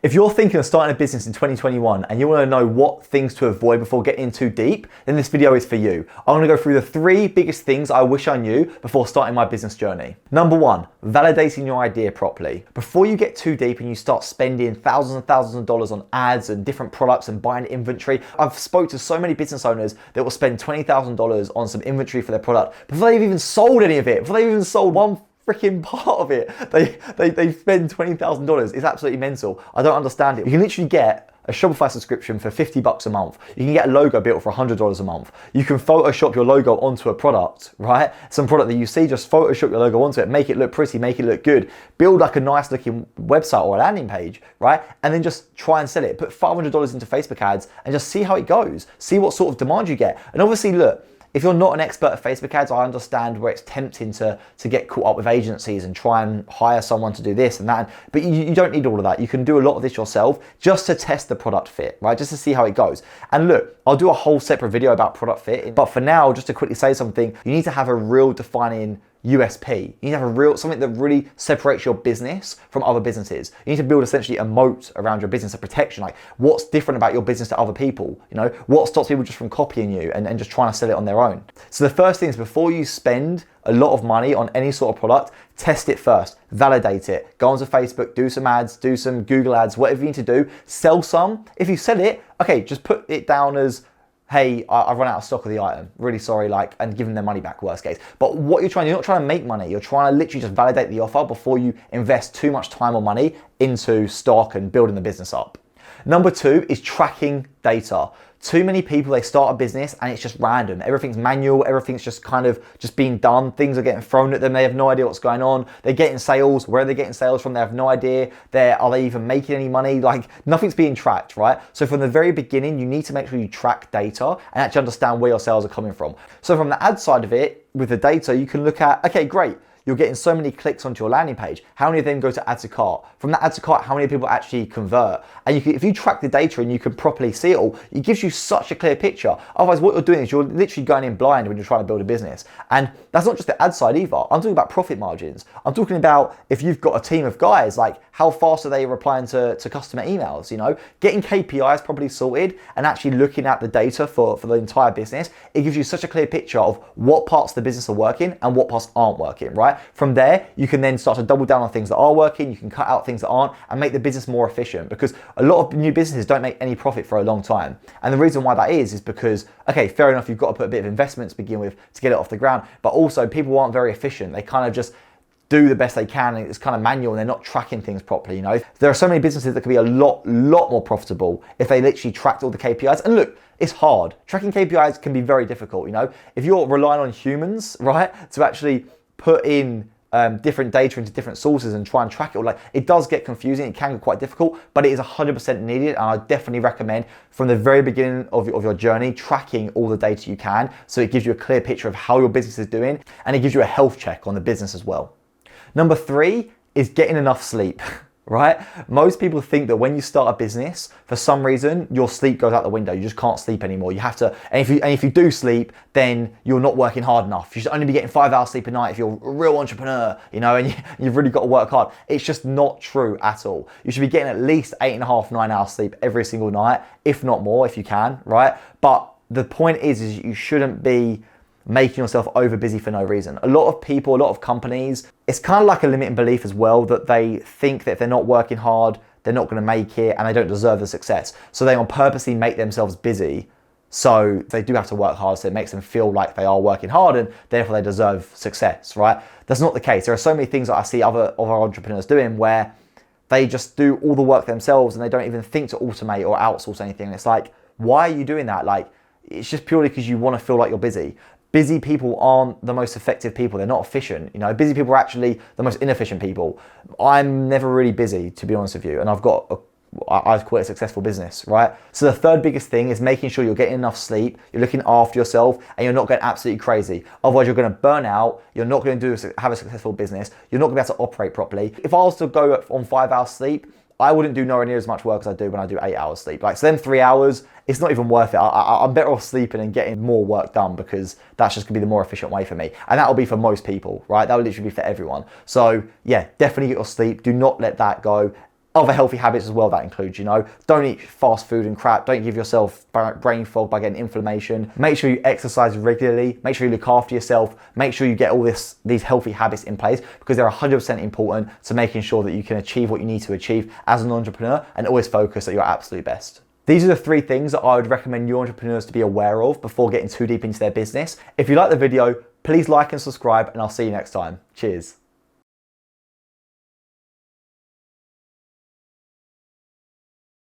If you're thinking of starting a business in 2021 and you want to know what things to avoid before getting in too deep, then this video is for you. I'm going to go through the 3 biggest things I wish I knew before starting my business journey. Number 1, validating your idea properly. Before you get too deep and you start spending thousands and thousands of dollars on ads and different products and buying inventory, I've spoke to so many business owners that will spend $20,000 on some inventory for their product before they've even sold any of it, before they've even sold one freaking part of it. They spend $20,000. It's absolutely mental. I don't understand it. You can literally get a Shopify subscription for $50 a month. You can get a logo built for $100 a month. You can Photoshop your logo onto a product, right? Some product that you see, just Photoshop your logo onto it, make it look pretty, make it look good, build like a nice looking website or a landing page, right? And then just try and sell it. Put $500 into Facebook ads and just see how it goes. See what sort of demand you get. And obviously, look, if you're not an expert at Facebook ads, I understand where it's tempting to get caught up with agencies and try and hire someone to do this and that. But you don't need all of that. You can do a lot of this yourself just to test the product fit, right? Just to see how it goes. And look, I'll do a whole separate video about product fit. But for now, just to quickly say something, you need to have a real defining USP. You need to have something that really separates your business from other businesses. You need to build essentially a moat around your business, a protection. Like, what's different about your business to other people? You know, what stops people just from copying you and just trying to sell it on their own? So the first thing is, before you spend a lot of money on any sort of product, test it first, validate it. Go onto Facebook, do some ads, do some Google ads, whatever you need to do, sell some. If you sell it, okay, just put it down as, hey, I've run out of stock of the item. Really sorry, and give them their money back, worst case. But what you're not trying to make money. You're trying to literally just validate the offer before you invest too much time or money into stock and building the business up. Number 2 is tracking data. Too many people, they start a business and it's just random. Everything's manual, everything's just kind of just being done. Things are getting thrown at them. They have no idea what's going on. They're getting sales. Where are they getting sales from? They have no idea. Are they even making any money? Like, nothing's being tracked, right? So from the very beginning, you need to make sure you track data and actually understand where your sales are coming from. So from the ad side of it, with the data, you can look at, okay, great. You're getting so many clicks onto your landing page. How many of them go to add to cart? From that add to cart, how many people actually convert? And if you track the data and you can properly see it all, it gives you such a clear picture. Otherwise, what you're doing is you're literally going in blind when you're trying to build a business. And that's not just the ad side either. I'm talking about profit margins. I'm talking about, if you've got a team of guys, like, how fast are they replying to customer emails? You know, getting KPIs properly sorted and actually looking at the data for the entire business, it gives you such a clear picture of what parts of the business are working and what parts aren't working, right? From there, you can then start to double down on things that are working, you can cut out things that aren't, and make the business more efficient, because a lot of new businesses don't make any profit for a long time. And the reason why that is because, okay, fair enough, you've got to put a bit of investment to begin with to get it off the ground, but also people aren't very efficient. They kind of just do the best they can, and it's kind of manual, and they're not tracking things properly. You know, there are so many businesses that could be a lot more profitable if they literally tracked all the KPIs. And look, it's hard. Tracking KPIs can be very difficult. You know, if you're relying on humans, right, to actually put in different data into different sources and try and track it all, like, it does get confusing. It can get quite difficult, but it is 100% needed. And I definitely recommend, from the very beginning of your journey, tracking all the data you can, so it gives you a clear picture of how your business is doing, and it gives you a health check on the business as well. Number 3 is getting enough sleep, right? Most people think that when you start a business, for some reason, your sleep goes out the window. You just can't sleep anymore. You have to, and if you do sleep, then you're not working hard enough. You should only be getting 5 hours sleep a night if you're a real entrepreneur, you know, and you've really got to work hard. It's just not true at all. You should be getting at least 8.5, 9 hours sleep every single night, if not more, if you can, right? But the point is you shouldn't be making yourself over busy for no reason. A lot of people, a lot of companies, it's kind of like a limiting belief as well, that they think that if they're not working hard, they're not going to make it and they don't deserve the success. So they will purposely make themselves busy, so they do have to work hard, so it makes them feel like they are working hard and therefore they deserve success, right? That's not the case. There are so many things that I see other entrepreneurs doing where they just do all the work themselves and they don't even think to automate or outsource anything. It's like, why are you doing that? Like, it's just purely because you want to feel like you're busy. Busy people aren't the most effective people. They're not efficient. You know, busy people are actually the most inefficient people. I'm never really busy, to be honest with you, and I've got I've quite a successful business, right? So the third biggest thing is making sure you're getting enough sleep, you're looking after yourself, and you're not going absolutely crazy. Otherwise, you're going to burn out. You're not going to have a successful business. You're not going to be able to operate properly. If I was to go on 5 hours sleep, I wouldn't do nowhere near as much work as I do when I do 8 hours sleep. Like, so then 3 hours, it's not even worth it. I'm better off sleeping and getting more work done, because that's just gonna be the more efficient way for me. And that'll be for most people, right? That will literally be for everyone. So yeah, definitely get your sleep. Do not let that go. other healthy habits as well that includes, don't eat fast food and crap. Don't give yourself brain fog by getting inflammation. Make sure you exercise regularly. Make sure you look after yourself. Make sure you get all these healthy habits in place, because they're 100% important to making sure that you can achieve what you need to achieve as an entrepreneur, and always focus at your absolute best. These are the 3 things that I would recommend new entrepreneurs to be aware of before getting too deep into their business. If you like the video, please like and subscribe, and I'll see you next time. Cheers.